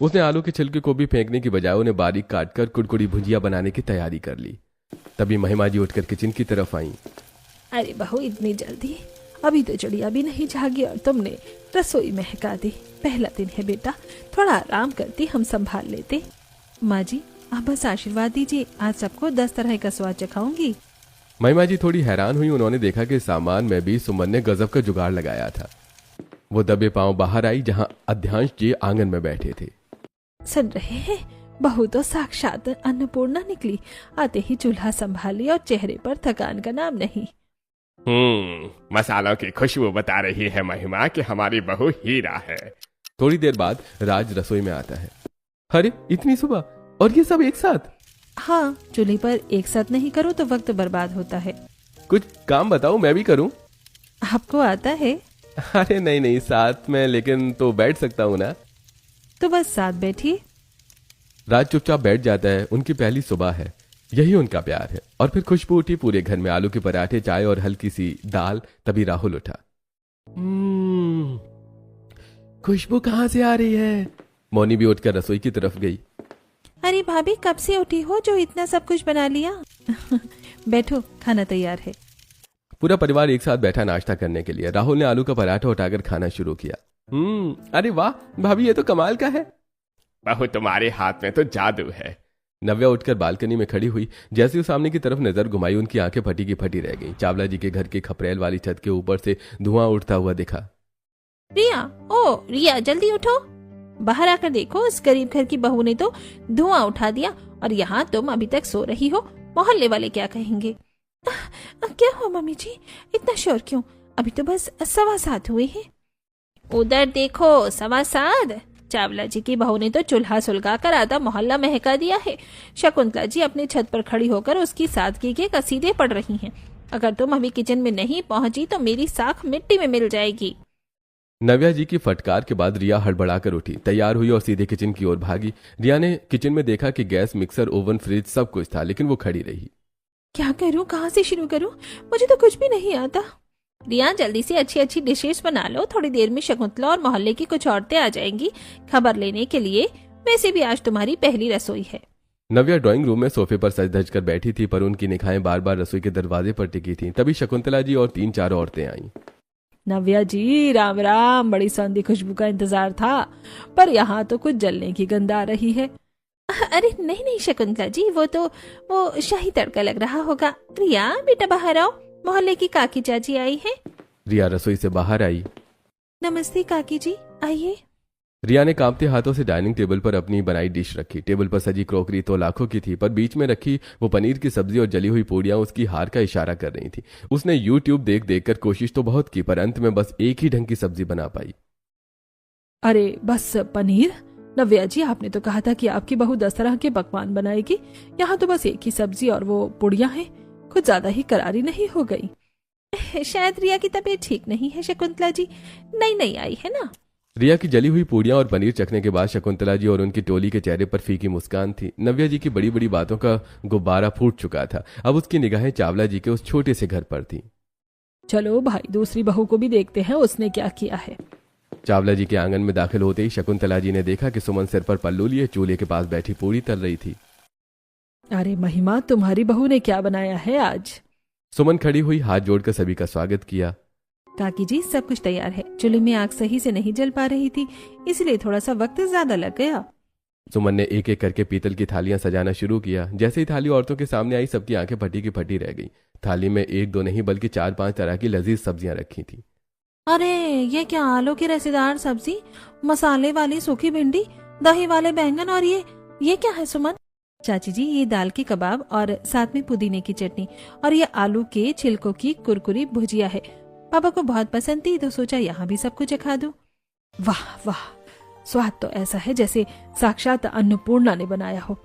उसने आलू के छिलके को भी फेंकने की बजाय उन्हें बारीक काटकर कुड़कुड़ी भुजिया बनाने की तैयारी कर ली। तभी महिमा जी उठकर किचन की तरफ आईं। अरे बहू, इतनी जल्दी? अभी तो चिड़िया भी नहीं जागी और तुमने रसोई महका दी। पहला दिन है बेटा, थोड़ा आराम करती, हम संभाल लेते। माँ जी, आप बस आशीर्वाद दीजिए, आज सबको 10 तरह का स्वाद चखाऊंगी। महिमा जी थोड़ी हैरान हुई। उन्होंने देखा कि सामान में भी सुमन ने गजब का जुगाड़ लगाया था। वो दबे पांव बाहर आई जहां अध्यांश जी आंगन में बैठे थे। सुन रहे हैं, बहू तो साक्षात अन्नपूर्णा निकली। आते ही चूल्हा संभाली और चेहरे पर थकान का नाम नहीं। मसालों की खुशबू बता रही है महिमा कि हमारी बहू हीरा है। थोड़ी देर बाद राज रसोई में आता है। अरे इतनी सुबह, और ये सब एक साथ? हाँ, चूल्हे पर एक साथ नहीं करो तो वक्त बर्बाद होता है। कुछ काम बताओ, मैं भी करूं। आपको आता है? अरे नहीं, साथ में लेकिन तो बैठ सकता हूं ना। तो बस साथ बैठिए। राज चुपचाप बैठ जाता है। उनकी पहली सुबह है, यही उनका प्यार है। और फिर खुशबू उठी पूरे घर में, आलू के पराठे, चाय और हल्की सी दाल। तभी राहुल उठा। खुशबू कहाँ से आ रही है? मौनी भी उठकर रसोई की तरफ गई। अरे भाभी, कब से उठी हो जो इतना सब कुछ बना लिया? बैठो, खाना तैयार है। पूरा परिवार एक साथ बैठा नाश्ता करने के लिए। राहुल ने आलू का पराठा उठाकर खाना शुरू किया। अरे वाह भाभी, ये तो कमाल का है। बहू, तुम्हारे हाथ में तो जादू है। नव्या उठकर बालकनी में खड़ी हुई। जैसे ही सामने की तरफ नजर घुमाई, उनकी आंखें फटी की फटी रह गईं। चावला जी के घर की खपरेल वाली छत के ऊपर से धुआं उठता हुआ दिखा। रिया, जल्दी उठो, बाहर आकर देखो, उस गरीब घर की बहू ने तो धुआं उठा दिया और यहाँ तुम अभी तक सो रही हो। मोहल्ले वाले क्या कहेंगे? क्या हुआ मम्मी जी, इतना शोर क्यों? अभी तो बस 7:15 हुए हैं। उधर देखो, 7:15। चावला जी की बहू ने तो चूल्हा सुलगाकर आधा मोहल्ला महका दिया है। शकुंतला जी अपनी छत पर खड़ी होकर उसकी सादगी के कसीदे पढ़ रही हैं। अगर तुम अभी किचन में नहीं पहुंची तो मेरी साख मिट्टी में मिल जाएगी। नव्या जी की फटकार के बाद रिया हड़बड़ाकर उठी, तैयार हुई और सीधे किचन की ओर भागी। रिया ने किचन में देखा कि गैस, मिक्सर, ओवन, फ्रिज सब कुछ था, लेकिन वो खड़ी रही। क्या करूं, कहाँ से शुरू करूं? मुझे तो कुछ भी नहीं आता। रिया, जल्दी से अच्छी अच्छी डिशेस बना लो, थोड़ी देर में शकुंतला और मोहल्ले की कुछ औरतें आ जाएंगी खबर लेने के लिए। वैसे भी आज तुम्हारी पहली रसोई है। नव्या ड्राइंग रूम में सोफे पर सज धज कर बैठी थी, पर उनकी निगाहें बार बार रसोई के दरवाजे पर टिकी थी। तभी शकुंतला जी और 3-4 औरतें आईं। नव्या जी, राम राम। बड़ी सौंधी खुशबू का इंतजार था, पर यहाँ तो कुछ जलने की गंध आ रही है। अरे नहीं शकुंतला जी, वो शाही तड़का लग रहा होगा। रिया बेटा, बाहर आओ, मोहल्ले की काकी चाची आई है। रिया रसोई से बाहर आई। नमस्ते काकी जी, आइए। रिया ने कांपते हाथों से डाइनिंग टेबल पर अपनी बनाई डिश रखी। टेबल पर सजी क्रॉकरी तो लाखों की थी, पर बीच में रखी वो पनीर की सब्जी और जली हुई पूड़ियां उसकी हार का इशारा कर रही थी। उसने यूट्यूब देख देख कर कोशिश तो बहुत की, पर अंत में बस एक ही ढंग की सब्जी बना पाई। अरे बस पनीर? नव्या जी, आपने तो कहा था कि आपकी बहू 10 तरह के पकवान बनाएगी। यहाँ तो बस एक ही सब्जी और वो पुड़ियां हैं। कुछ ज्यादा ही करारी नहीं हो गई? शायद रिया की तबीयत ठीक नहीं है शकुंतला जी, नहीं आई है ना। रिया की जली हुई पूड़ियां और पनीर चखने के बाद शकुंतला जी और उनकी टोली के चेहरे पर फीकी मुस्कान थी। नव्या जी की बड़ी बड़ी बातों का गुब्बारा फूट चुका था। अब उसकी निगाहें चावला जी के उस छोटे से घर पर थी। चलो भाई, दूसरी बहू को भी देखते हैं उसने क्या किया है। चावला जी के आंगन में दाखिल होते ही शकुंतला जी ने देखा कि सुमन सिर पर पल्लू लिए चूल्हे के पास बैठी पूड़ी तल रही थी। अरे महिमा, तुम्हारी बहू ने क्या बनाया है आज? सुमन खड़ी हुई, हाथ जोड़कर सभी का स्वागत किया। काकी जी, सब कुछ तैयार है। चूल्हे में आग सही से नहीं जल पा रही थी, इसलिए थोड़ा सा वक्त ज्यादा लग गया। सुमन ने एक एक करके पीतल की थालियां सजाना शुरू किया। जैसे ही थाली औरतों के सामने आई, सबकी आंखें फटी की फटी रह गई। थाली में 1-2 नहीं बल्कि 4-5 तरह की लजीज सब्जियां रखी थी। अरे ये क्या, आलू की रसेदार सब्जी, मसाले वाली सूखी भिंडी, दही वाले बैंगन, और ये क्या है सुमन? चाची जी, ये दाल के कबाब और साथ में पुदीने की चटनी, और ये आलू के छिलकों की कुरकुरी भुजिया है। पापा को बहुत पसंद थी तो सोचा यहाँ भी सब कुछ खा दूं। वाह वाह, स्वाद तो ऐसा है जैसे साक्षात अन्नपूर्णा ने बनाया हो।